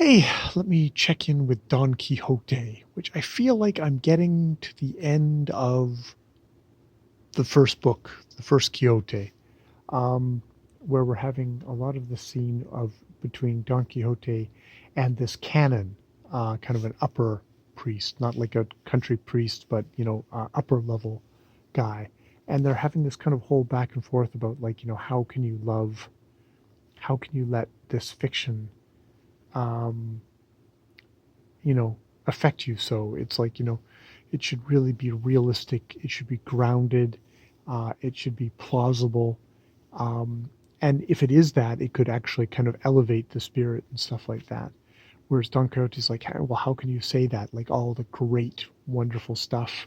Hey, let me check in with Don Quixote, which I feel like I'm getting to the end of the first book, the first Quixote, um, where we're having a lot of the scene of between Don Quixote and this canon, kind of an upper priest, not like a country priest, but upper level guy, and they're having this kind of whole back and forth about like how can you love, how can you let this fiction um, affect you. So it's like, it should really be realistic. It should be grounded. It should be plausible. Um, and if it is that, it could actually kind of elevate the spirit and stuff like that. Whereas Don Quixote's like, well, how can you say that? Like all the great, wonderful stuff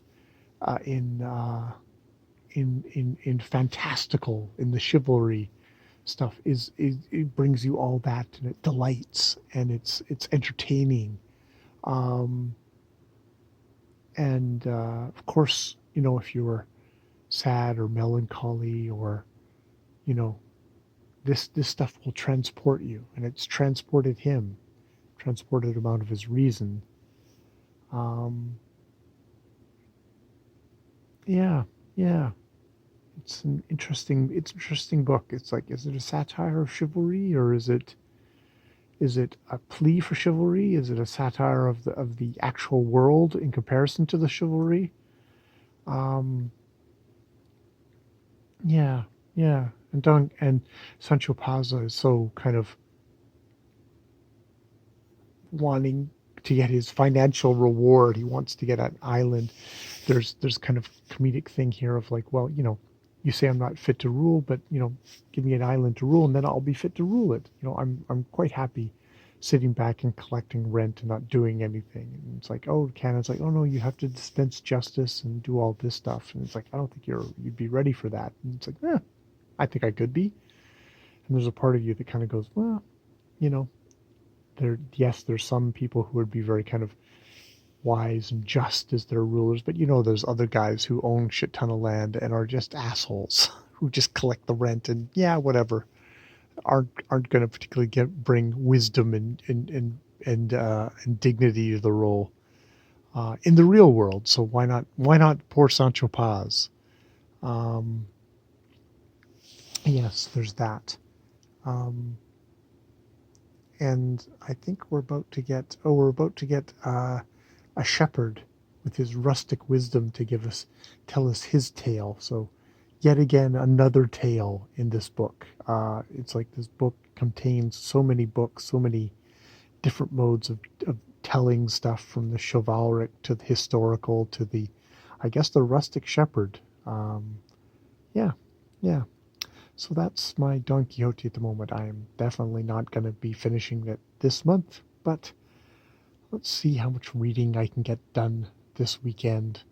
in fantastical, in the chivalry stuff is it brings you all that, and it delights, and it's entertaining. Um, and of course, if you were sad or melancholy, or you know, this stuff will transport you, and it's transported him, transported him out of his reason. Um, yeah, yeah, it's an interesting book. It's like, is it a satire of chivalry, or is it a plea for chivalry? Is it a satire of the actual world in comparison to the chivalry? Um, Yeah, yeah. And Sancho Panza is so kind of wanting to get his financial reward. He wants to get an island. There's kind of comedic thing here of like, well, you say I'm not fit to rule, but give me an island to rule, and then I'll be fit to rule it. I'm quite happy sitting back and collecting rent and not doing anything. And it's like, oh, Canon's like, oh no, you have to dispense justice and do all this stuff. And it's like, I don't think you'd be ready for that. And it's like, I think I could be. And there's a part of you that kind of goes, well, you know, there's some people who would be very kind of wise and just as their rulers, but there's other guys who own shit ton of land and are just assholes who just collect the rent and yeah, whatever. Aren't going to particularly bring wisdom and dignity to the role in the real world. So why not poor Sancho Paz? Um, yes, there's that. Um, and I think we're about to get a shepherd with his rustic wisdom to tell us his tale. So yet again, another tale in this book. It's like this book contains so many books, so many different modes of telling stuff, from the chivalric to the historical to the, I guess, the rustic shepherd. Yeah, yeah. So that's my Don Quixote at the moment. I am definitely not going to be finishing it this month, but let's see how much reading I can get done this weekend.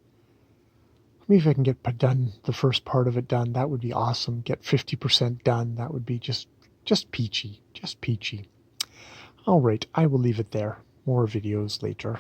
Maybe if I can get done the first part of it done, that would be awesome. Get 50% done. That would be just peachy, just peachy. All right, I will leave it there. More videos later.